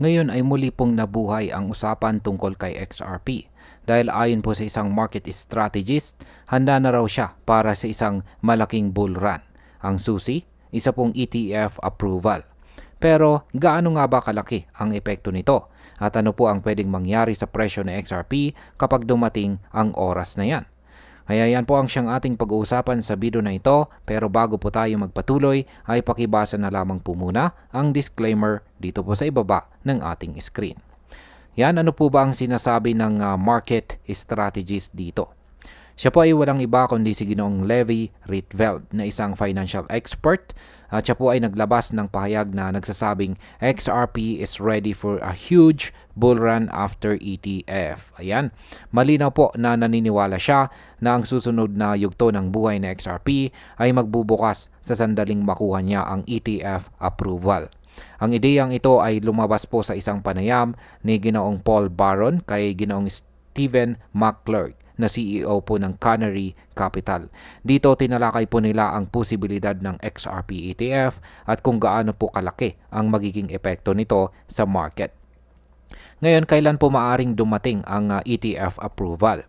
Ngayon ay muli pong nabuhay ang usapan tungkol kay XRP dahil ayon po sa isang market strategist, handa na raw siya para sa isang malaking bull run. Ang susi, isa pong ETF approval. Pero gaano nga ba kalaki ang epekto nito? At ano po ang pwedeng mangyari sa presyo ng XRP kapag dumating ang oras na yan? Kaya yan po ang siyang ating pag-uusapan sa video na ito, pero bago po tayo magpatuloy ay pakibasa na lamang po muna ang disclaimer dito po sa ibaba ng ating screen. Yan, ano po ba ang sinasabi ng market strategist dito? Siya po ay walang iba kundi si Ginoong Levi Rietveld na isang financial expert at siya po ay naglabas ng pahayag na nagsasabing XRP is ready for a huge bull run after ETF. Ayan, malinaw po na naniniwala siya na ang susunod na yugto ng buhay na XRP ay magbubukas sa sandaling makuha niya ang ETF approval. Ang ideyang ito ay lumabas po sa isang panayam ni Ginoong Paul Baron kay Ginoong Stephen McClurg na CEO po ng Canary Capital. Dito tinalakay po nila ang posibilidad ng XRP ETF at kung gaano po kalaki ang magiging epekto nito sa market. Ngayon, kailan po maaring dumating ang ETF approval?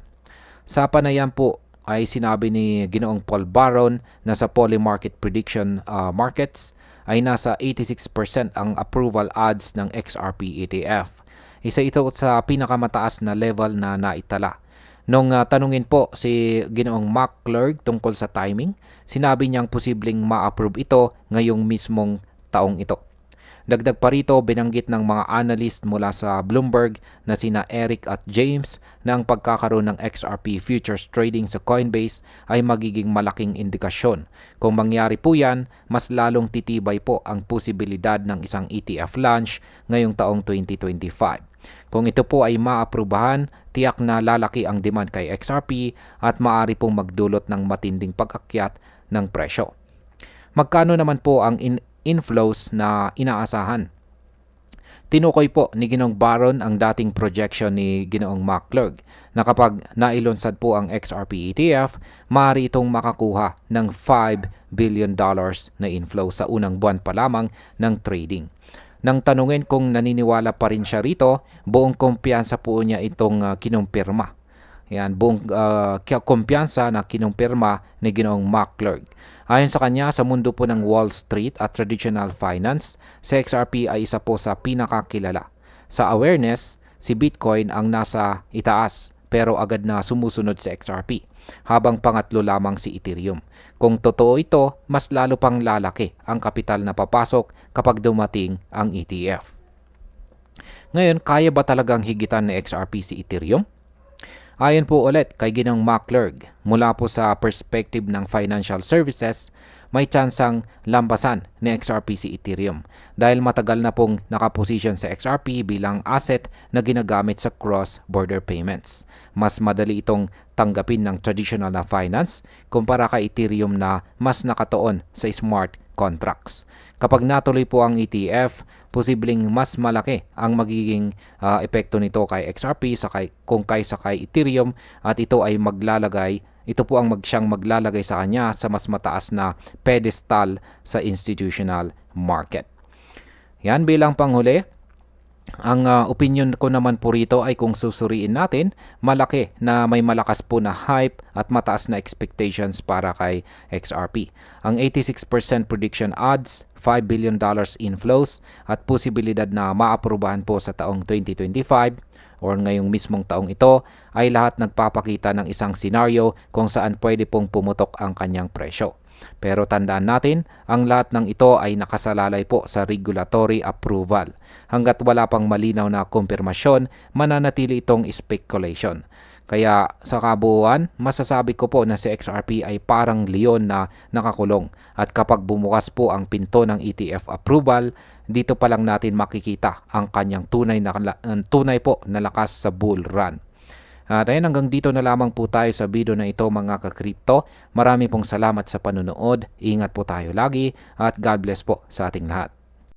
Sa panayam po ay sinabi ni Ginoong Paul Baron na sa Polymarket Prediction Markets ay nasa 86% ang approval odds ng XRP ETF. Isa ito sa pinakamataas na level na naitala. Nung tanungin po si Ginoong McClurg tungkol sa timing, sinabi niyang posibleng ma-approve ito ngayong mismong taong ito. Dagdag pa rito, binanggit ng mga analyst mula sa Bloomberg na sina Eric at James na ang pagkakaroon ng XRP futures trading sa Coinbase ay magiging malaking indikasyon. Kung mangyari po yan, mas lalong titibay po ang posibilidad ng isang ETF launch ngayong taong 2025. Kung ito po ay maaprubahan, tiyak na lalaki ang demand kay XRP at maaari pong magdulot ng matinding pag-akyat ng presyo. Magkano naman po ang inflows na inaasahan? Tinukoy po ni Ginoong Baron ang dating projection ni Ginoong McClurg na kapag nailunsad po ang XRP ETF, maaari itong makakuha ng $5 billion na inflow sa unang buwan pa lamang ng trading. Nang tanungin kung naniniwala pa rin siya rito, buong kumpiyansa po niya itong kinumpirma. Yan, buong kumpiyansa na kinumpirma ni Ginoong McClurg. Ayon sa kanya, sa mundo po ng Wall Street at traditional finance, si XRP ay isa po sa pinakakilala. Sa awareness, si Bitcoin ang nasa itaas pero agad na sumusunod sa XRP, habang pangatlo lamang si Ethereum. Kung totoo ito, mas lalo pang lalaki ang kapital na papasok kapag dumating ang ETF. Ngayon, kaya ba talagang higitan ni XRP si Ethereum? Ayon po ulit kay Ginoong McClurg, mula po sa perspective ng financial services, may tsansang lampasan ni XRP si Ethereum dahil matagal na pong nakaposisyon sa XRP bilang asset na ginagamit sa cross-border payments. Mas madali itong tanggapin ng traditional na finance kumpara kay Ethereum na mas nakatuon sa smart contracts. Kapag natuloy po ang ETF, posibleng mas malaki ang magiging epekto nito kay XRP kung kaysa kay Ethereum at ito po ang siyang maglalagay sa kanya sa mas mataas na pedestal sa institutional market. Yan bilang panghuli. Ang opinion ko naman po rito ay kung susuriin natin, malaki na may malakas po na hype at mataas na expectations para kay XRP. Ang 86% prediction odds, $5 billion inflows at posibilidad na maaprubahan po sa taong 2025 or ngayong mismong taong ito ay lahat nagpapakita ng isang senaryo kung saan pwede pong pumutok ang kanyang presyo. Pero tandaan natin, ang lahat ng ito ay nakasalalay po sa regulatory approval. Hanggat wala pang malinaw na kumpirmasyon, mananatili itong speculation. Kaya sa kabuuan, masasabi ko po na si XRP ay parang leon na nakakulong. At kapag bumukas po ang pinto ng ETF approval, dito pa lang natin makikita ang kanyang tunay po na lakas sa bull run. At ayun, hanggang dito na lamang po tayo sa video na ito mga ka-crypto. Marami pong salamat sa panonood. Ingat po tayo lagi at God bless po sa ating lahat.